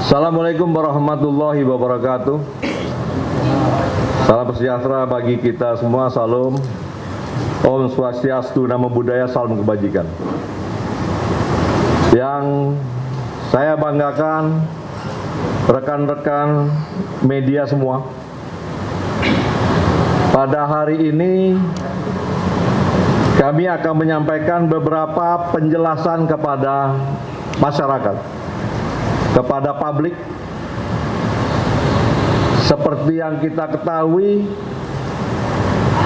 Assalamualaikum warahmatullahi wabarakatuh. Salam sejahtera bagi kita semua. Salam. Om Swastiastu, Namo Buddhaya, salam kebajikan. Yang saya banggakan rekan-rekan media semua, pada hari ini kami akan menyampaikan beberapa penjelasan kepada masyarakat, kepada publik. Seperti yang kita ketahui,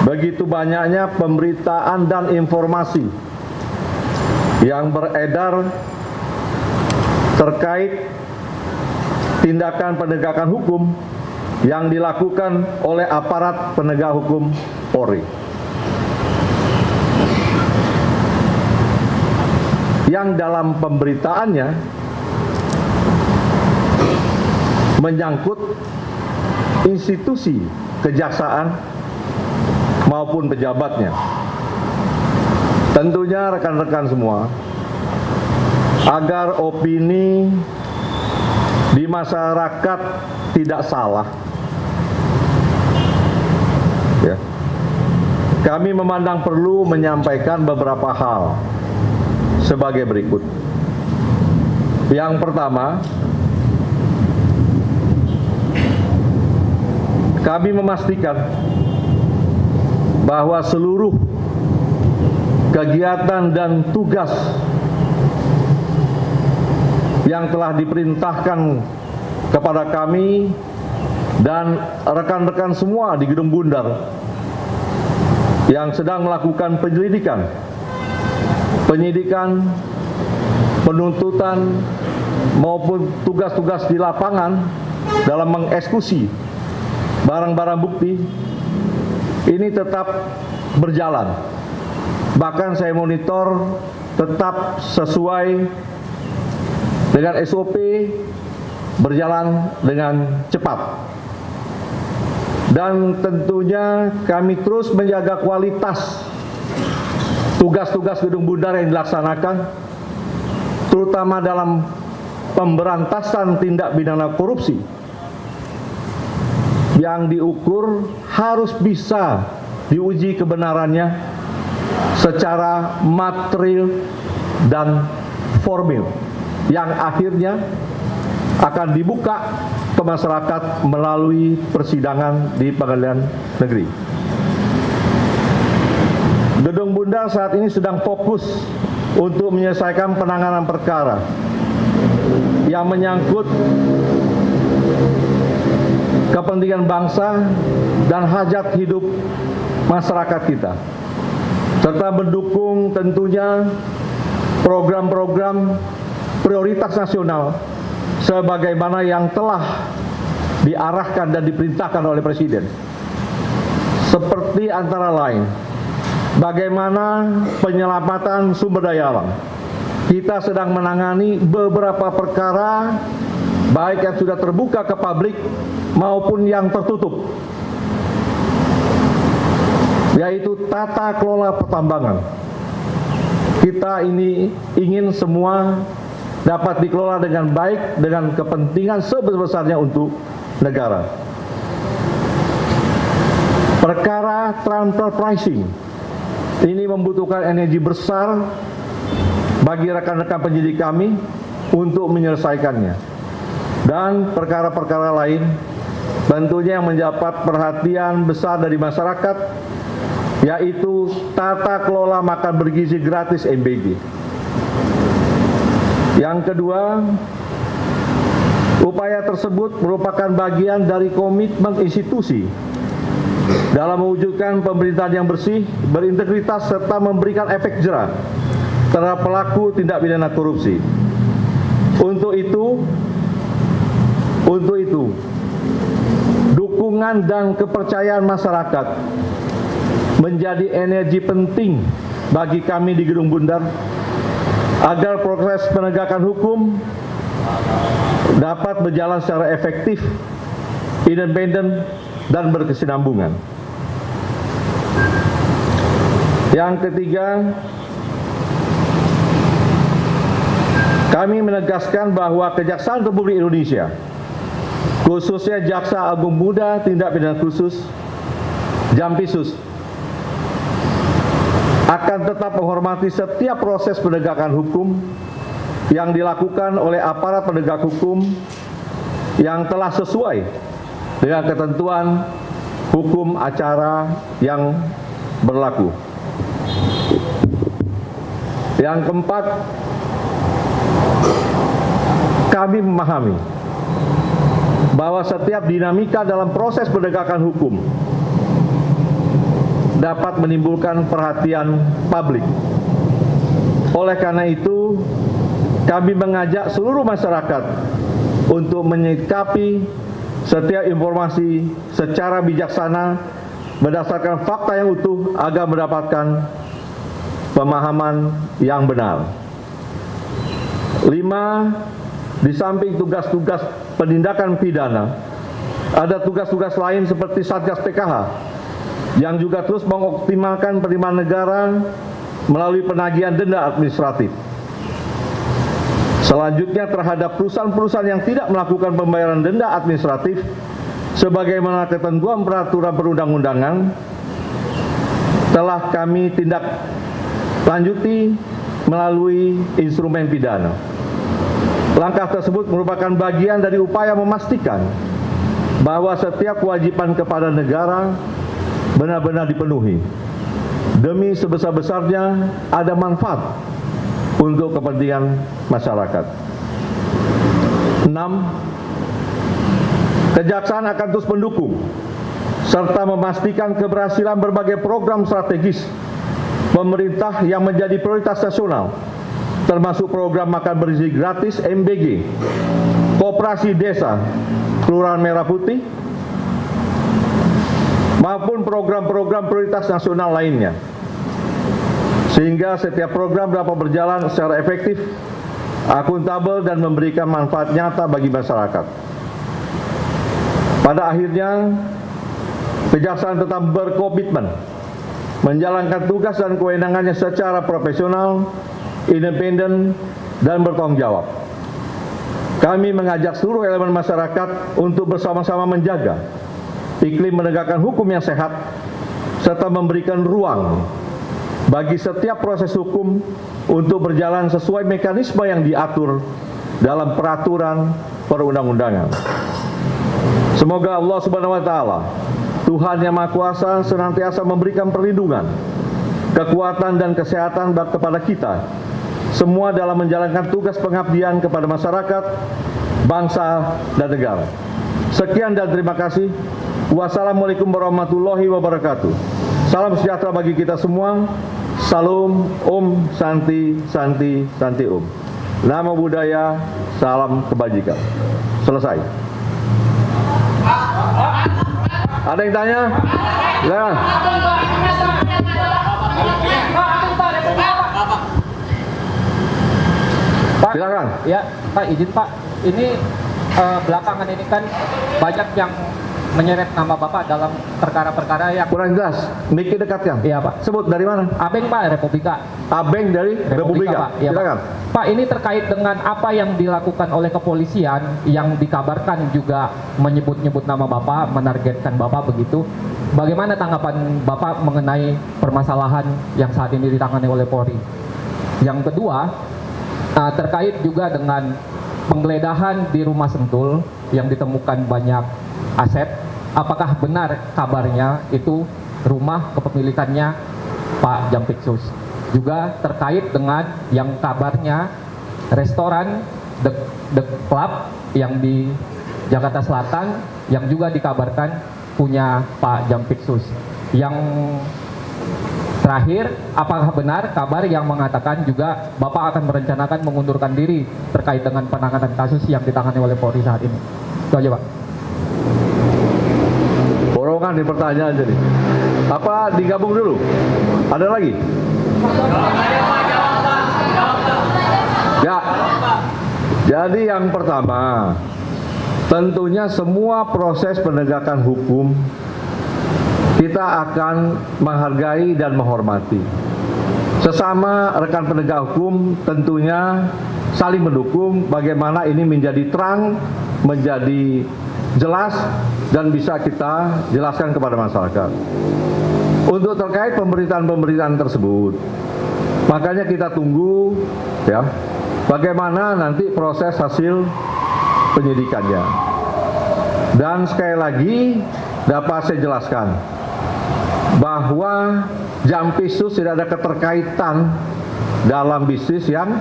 begitu banyaknya pemberitaan dan informasi yang beredar terkait tindakan penegakan hukum yang dilakukan oleh aparat penegak hukum Polri. Yang dalam pemberitaannya menyangkut institusi kejaksaan maupun pejabatnya. Tentunya rekan-rekan semua, agar opini di masyarakat tidak salah, ya, kami memandang perlu menyampaikan beberapa hal sebagai berikut. Yang pertama, kami memastikan bahwa seluruh kegiatan dan tugas yang telah diperintahkan kepada kami dan rekan-rekan semua di Gedung Bundar yang sedang melakukan penyidikan, penuntutan maupun tugas-tugas di lapangan dalam mengeksekusi barang-barang bukti ini tetap berjalan. Bahkan saya monitor tetap sesuai dengan SOP, berjalan dengan cepat. Dan tentunya kami terus menjaga kualitas tugas-tugas Gedung Bundar yang dilaksanakan, terutama dalam pemberantasan tindak pidana korupsi, yang diukur harus bisa diuji kebenarannya secara material dan formil, yang akhirnya akan dibuka ke masyarakat melalui persidangan di pengadilan negeri. Gedung Bundar saat ini sedang fokus untuk menyelesaikan penanganan perkara yang menyangkut kepentingan bangsa dan hajat hidup masyarakat kita, serta mendukung tentunya program-program prioritas nasional sebagaimana yang telah diarahkan dan diperintahkan oleh Presiden. Seperti antara lain, bagaimana penyelamatan sumber daya alam. Kita sedang menangani beberapa perkara, baik yang sudah terbuka ke publik maupun yang tertutup, yaitu tata kelola pertambangan. Kita ini ingin semua dapat dikelola dengan baik, dengan kepentingan sebesar-besarnya untuk negara. Perkara transfer pricing ini membutuhkan energi besar bagi rekan-rekan penyidik kami untuk menyelesaikannya. Dan perkara-perkara lain tentunya yang mendapat perhatian besar dari masyarakat, yaitu tata kelola makan bergizi gratis MBG. Yang kedua, upaya tersebut merupakan bagian dari komitmen institusi dalam mewujudkan pemerintahan yang bersih, berintegritas, serta memberikan efek jera terhadap pelaku tindak pidana korupsi. Untuk itu, dukungan dan kepercayaan masyarakat menjadi energi penting bagi kami di Gedung Bundar agar proses penegakan hukum dapat berjalan secara efektif, independen, dan berkesinambungan. Yang ketiga, Kami menegaskan bahwa Kejaksaan Republik Indonesia, khususnya Jaksa Agung Muda Tindak Pidana Khusus Jampisus, akan tetap menghormati setiap proses penegakan hukum yang dilakukan oleh aparat penegak hukum yang telah sesuai dengan ketentuan hukum acara yang berlaku. Yang keempat, kami memahami bahwa setiap dinamika dalam proses penegakan hukum dapat menimbulkan perhatian publik. Oleh karena itu, kami mengajak seluruh masyarakat untuk menyikapi setiap informasi secara bijaksana berdasarkan fakta yang utuh agar mendapatkan pemahaman yang benar. 5. Di samping tugas-tugas penindakan pidana, ada tugas-tugas lain seperti Satgas PKH yang juga terus mengoptimalkan penerimaan negara melalui penagihan denda administratif. Selanjutnya, terhadap perusahaan-perusahaan yang tidak melakukan pembayaran denda administratif sebagaimana ketentuan peraturan perundang-undangan, telah kami tindak lanjuti melalui instrumen pidana. Langkah tersebut merupakan bagian dari upaya memastikan bahwa setiap kewajiban kepada negara benar-benar dipenuhi demi sebesar-besarnya ada manfaat untuk kepentingan masyarakat. 6. Kejaksaan akan terus mendukung serta memastikan keberhasilan berbagai program strategis pemerintah yang menjadi prioritas nasional, termasuk program makan bergizi gratis MBG, Koperasi Desa Kelurahan Merah Putih, maupun program-program prioritas nasional lainnya, sehingga setiap program dapat berjalan secara efektif, akuntabel, dan memberikan manfaat nyata bagi masyarakat. Pada akhirnya, Kejaksaan tetap berkomitmen menjalankan tugas dan kewenangannya secara profesional, independen, dan bertanggung jawab. Kami mengajak seluruh elemen masyarakat untuk bersama-sama menjaga iklim menegakkan hukum yang sehat, serta memberikan ruang bagi setiap proses hukum untuk berjalan sesuai mekanisme yang diatur dalam peraturan perundang-undangan. Semoga Allah Subhanahu wa Ta'ala, Tuhan Yang Maha Kuasa, senantiasa memberikan perlindungan, kekuatan, dan kesehatan kepada kita semua dalam menjalankan tugas pengabdian kepada masyarakat, bangsa, dan negara. Sekian dan terima kasih. Wassalamualaikum warahmatullahi wabarakatuh. Salam sejahtera bagi kita semua. Salam Om Santi Santi Santi Om. Namo Buddhaya, salam kebajikan. Selesai. Ada yang tanya? Silakan. Pak, silakan. Ya, Pak, izin Pak. Ini belakangan ini kan banyak yang menyeret nama Bapak dalam perkara-perkara yang kurang jelas. Mic dekatkan. Iya, Pak. Sebut dari mana? Abeng, Pak, Republika. Abeng dari Republika. Pak. Ya, Silakan. Pak, ini terkait dengan apa yang dilakukan oleh kepolisian yang dikabarkan juga menyebut-nyebut nama Bapak, menargetkan Bapak begitu. Bagaimana tanggapan Bapak mengenai permasalahan yang saat ini ditangani oleh Polri? Yang kedua, terkait juga dengan penggeledahan di rumah Sentul yang ditemukan banyak aset, apakah benar kabarnya itu rumah kepemilikannya Pak Jampitsus? Juga terkait dengan yang kabarnya restoran The Club yang di Jakarta Selatan yang juga dikabarkan punya Pak Jampitsus. Yang terakhir, apakah benar kabar yang mengatakan juga Bapak akan merencanakan mengundurkan diri terkait dengan penanganan kasus yang ditangani oleh Polri saat ini? Itu aja, Pak. Borongan di pertanyaan jadi. Apa digabung dulu? Ada lagi? Ya. Jadi yang pertama, tentunya semua proses penegakan hukum kita akan menghargai dan menghormati. Sesama rekan penegak hukum tentunya saling mendukung bagaimana ini menjadi terang, menjadi jelas dan bisa kita jelaskan kepada masyarakat. Untuk terkait pemberitaan-pemberitaan tersebut, makanya kita tunggu ya bagaimana nanti proses hasil penyidikannya. Dan sekali lagi dapat saya jelaskan bahwa Jampisus tidak ada keterkaitan dalam bisnis yang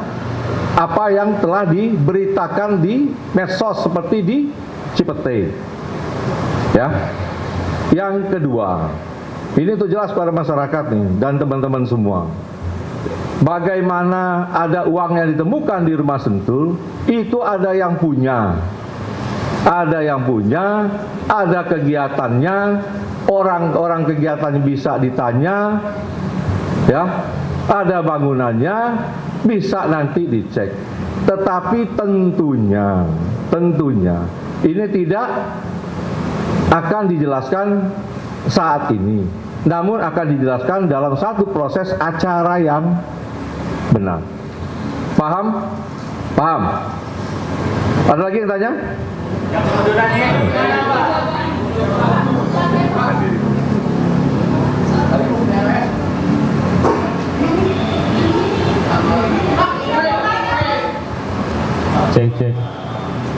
apa yang telah diberitakan di medsos seperti di Cipete. Ya. Yang kedua, ini untuk jelas pada masyarakat nih dan teman-teman semua. Bagaimana ada uang yang ditemukan di rumah Sentul, itu ada yang punya. Ada yang punya, ada kegiatannya, orang-orang kegiatannya bisa ditanya, ya, ada bangunannya, bisa nanti dicek. Tetapi tentunya, ini tidak akan dijelaskan saat ini, namun akan dijelaskan dalam satu proses acara yang benar. Paham? Paham? Ada lagi yang tanya? Yang pengundurannya Cek.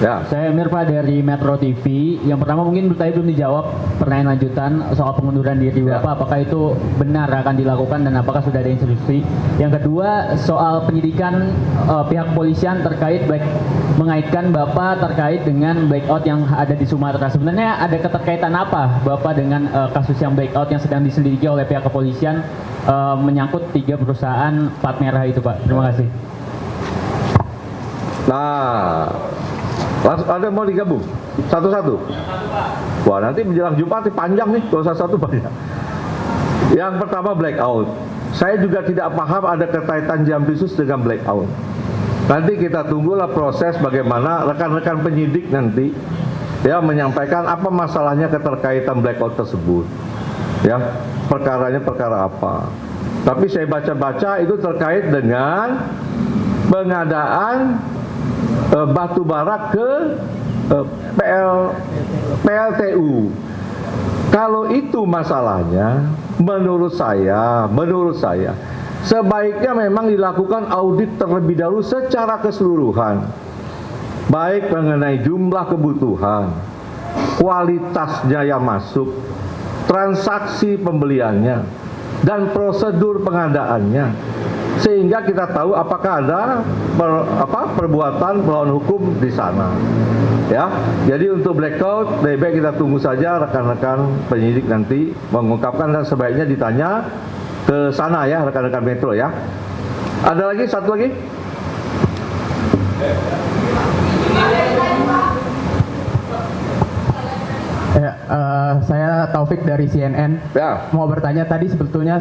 Ya. Saya Mirpa dari Metro TV. Yang pertama mungkin tadi belum dijawab pertanyaan lanjutan soal pengunduran diri Ya. Bapak. Apakah itu benar akan dilakukan dan apakah sudah ada instruksi? Yang kedua soal penyidikan pihak kepolisian terkait mengaitkan Bapak terkait dengan blackout yang ada di Sumatera. Sebenarnya ada keterkaitan apa Bapak dengan kasus yang blackout yang sedang diselidiki oleh pihak kepolisian menyangkut 3 perusahaan plat merah itu, Pak? Terima kasih. Nah, langsung ada mau digabung satu-satu. Wah, nanti menjelang Jumat panjang nih, kalau satu banyak. Yang pertama blackout. Saya juga tidak paham ada kaitan Jampisus dengan blackout. Nanti kita tunggulah proses bagaimana rekan-rekan penyidik nanti ya menyampaikan apa masalahnya keterkaitan blackout tersebut. Ya, perkaranya perkara apa. Tapi saya baca-baca itu terkait dengan pengadaan batu bara ke PLTU. Kalau itu masalahnya, menurut saya sebaiknya memang dilakukan audit terlebih dahulu secara keseluruhan, baik mengenai jumlah kebutuhan, kualitasnya yang masuk, transaksi pembeliannya, dan prosedur pengadaannya, sehingga kita tahu apakah ada perbuatan melawan hukum di sana. Ya, jadi untuk blackout lebih baik kita tunggu saja rekan-rekan penyidik nanti mengungkapkan dan sebaiknya ditanya ke sana ya rekan-rekan Metro ya. Ada lagi satu lagi? Ya, saya Taufik dari CNN. Ya. Mau bertanya tadi sebetulnya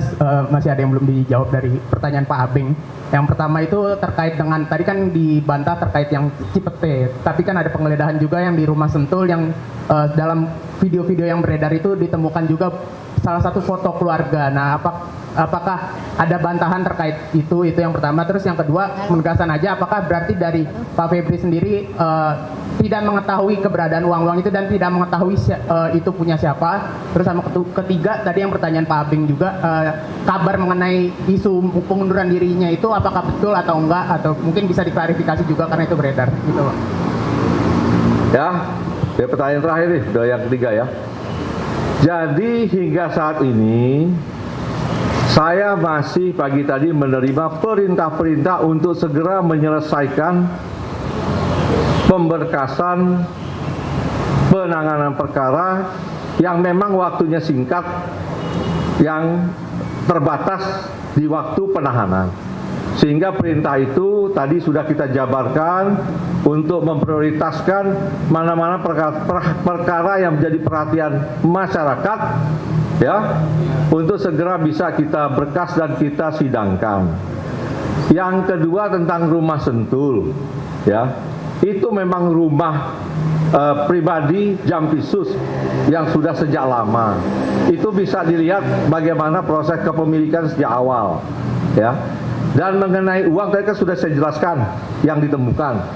masih ada yang belum dijawab dari pertanyaan Pak Abing. Yang pertama itu terkait dengan tadi kan dibantah terkait yang Cipete, tapi kan ada penggeledahan juga yang di rumah Sentul yang dalam video-video yang beredar itu ditemukan juga salah satu foto keluarga. Nah, apakah ada bantahan terkait itu yang pertama. Terus yang kedua penegasan aja apakah berarti dari Pak Febri sendiri tidak mengetahui keberadaan uang-uang itu dan tidak mengetahui itu punya siapa. Terus sama ketiga tadi yang pertanyaan Pak Abing juga kabar mengenai isu pengunduran dirinya itu apakah betul atau enggak, atau mungkin bisa diklarifikasi juga karena itu beredar gitu Pak. Ya, pertanyaan terakhir nih, udah yang ketiga ya. Jadi hingga saat ini saya masih pagi tadi menerima perintah-perintah untuk segera menyelesaikan pemberkasan penanganan perkara yang memang waktunya singkat, yang terbatas di waktu penahanan. Sehingga perintah itu tadi sudah kita jabarkan untuk memprioritaskan mana-mana perkara yang menjadi perhatian masyarakat ya, untuk segera bisa kita berkas dan kita sidangkan. Yang kedua tentang rumah Sentul ya, itu memang rumah pribadi Jampisus yang sudah sejak lama. Itu bisa dilihat bagaimana proses kepemilikan sejak awal ya. Dan mengenai uang tadi kan sudah saya jelaskan yang ditemukan,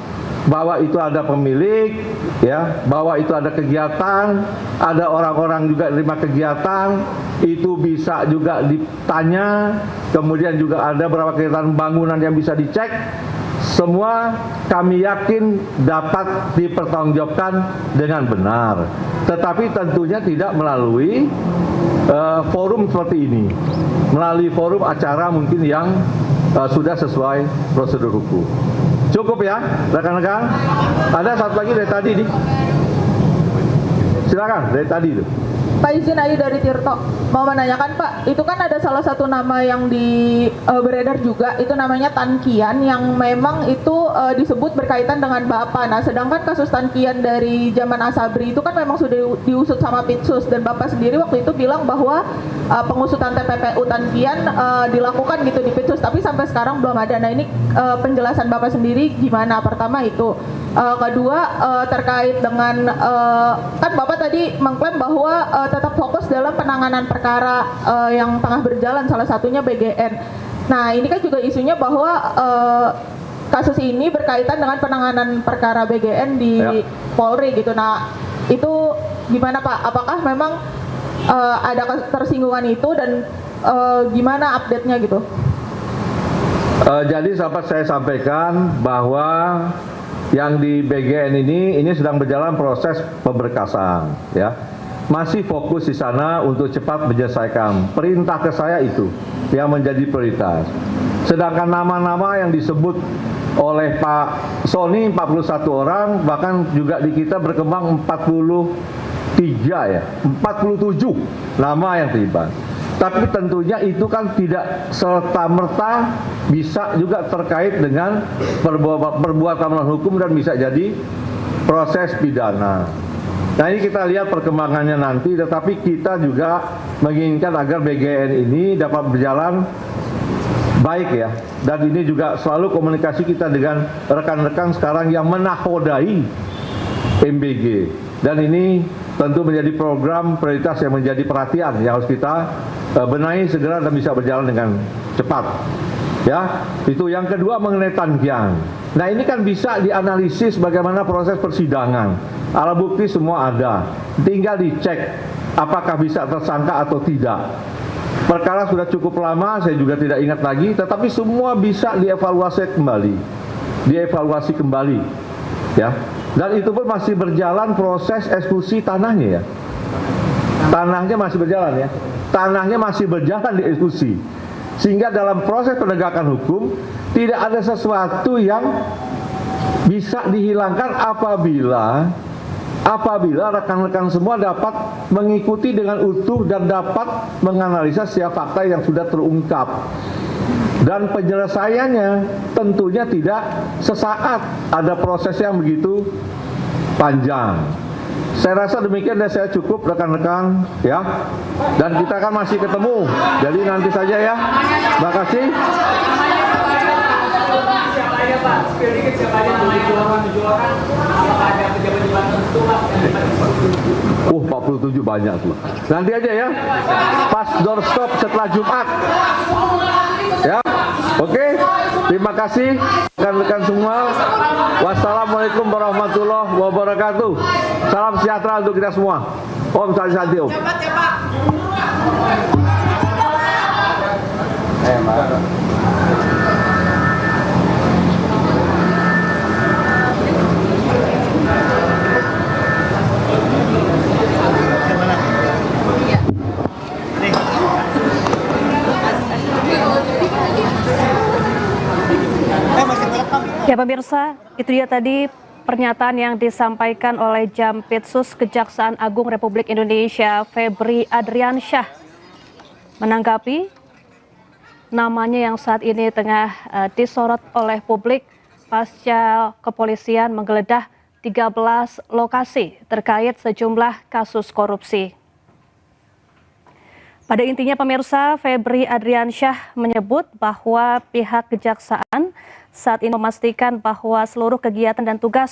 bahwa itu ada pemilik, ya, bahwa itu ada kegiatan, ada orang-orang juga terima kegiatan, itu bisa juga ditanya, kemudian juga ada beberapa kegiatan bangunan yang bisa dicek. Semua kami yakin dapat dipertanggungjawabkan dengan benar, tetapi tentunya tidak melalui forum seperti ini, melalui forum acara mungkin yang sudah sesuai prosedur hukum. Cukup ya, rekan-rekan. Ada satu lagi dari tadi nih. Silakan dari tadi itu. Pak, izin Ayu dari Tirto mau menanyakan Pak, itu kan ada salah satu nama yang beredar juga, itu namanya Tan Kian, yang memang itu disebut berkaitan dengan Bapak. Nah, sedangkan kasus Tan Kian dari zaman Asabri itu kan memang sudah diusut sama Pitsus, dan Bapak sendiri waktu itu bilang bahwa pengusutan TPPU Tan Kian dilakukan gitu di Pitsus, tapi sampai sekarang belum ada. Nah, ini penjelasan Bapak sendiri gimana? Pertama itu. Kedua, terkait dengan kan Bapak tadi mengklaim bahwa tetap fokus dalam penanganan perkara yang tengah berjalan, salah satunya BGN. Nah, ini kan juga isunya bahwa kasus ini berkaitan dengan penanganan perkara BGN di Polri gitu. Nah, itu gimana Pak? Apakah memang ada ketersinggungan itu, dan gimana update-nya gitu? Jadi dapat saya sampaikan bahwa yang di BGN ini sedang berjalan proses pemberkasan, ya. Masih fokus di sana untuk cepat menyelesaikan. Perintah ke saya itu yang menjadi prioritas. Sedangkan nama-nama yang disebut oleh Pak Sony 41 orang, bahkan juga di kita berkembang 43 ya, 47 nama yang terlibat. Tapi tentunya itu kan tidak serta-merta bisa juga terkait dengan perbuatan melawan hukum dan bisa jadi proses pidana. Nah, ini kita lihat perkembangannya nanti, tetapi kita juga menginginkan agar BGN ini dapat berjalan baik ya. Dan ini juga selalu komunikasi kita dengan rekan-rekan sekarang yang menakodai MBG. Dan ini tentu menjadi program prioritas yang menjadi perhatian yang harus kita benahi segera dan bisa berjalan dengan cepat. Ya, itu yang kedua mengenai Tan Kian. Nah, ini kan bisa dianalisis bagaimana proses persidangan. Alat bukti semua ada, tinggal dicek apakah bisa tersangka atau tidak. Perkara sudah cukup lama, saya juga tidak ingat lagi, tetapi semua bisa dievaluasi kembali, ya. Dan itu pun masih berjalan proses eksekusi tanahnya ya. Tanahnya masih berjalan ya. Tanahnya masih berjalan dieksekusi. Sehingga dalam proses penegakan hukum tidak ada sesuatu yang bisa dihilangkan apabila rekan-rekan semua dapat mengikuti dengan utuh dan dapat menganalisa setiap fakta yang sudah terungkap. Dan penyelesaiannya tentunya tidak sesaat, ada proses yang begitu panjang. Saya rasa demikian dan saya cukup rekan-rekan ya. Dan kita akan masih ketemu. Jadi nanti saja ya. Terima kasih. 47 banyak tuh. Nanti aja ya. Pas doorstop setelah Jumat. Ya. Oke. Terima kasih rekan-rekan semua. Wassalamualaikum warahmatullahi wabarakatuh. Salam sejahtera untuk kita semua. Om Santi Om. Ya pemirsa, itu dia tadi pernyataan yang disampaikan oleh Jampitsus Kejaksaan Agung Republik Indonesia Febri Adriansyah menanggapi namanya yang saat ini tengah disorot oleh publik pasca kepolisian menggeledah 13 lokasi terkait sejumlah kasus korupsi. Pada intinya pemirsa, Febri Adriansyah menyebut bahwa pihak kejaksaan saat ini memastikan bahwa seluruh kegiatan dan tugas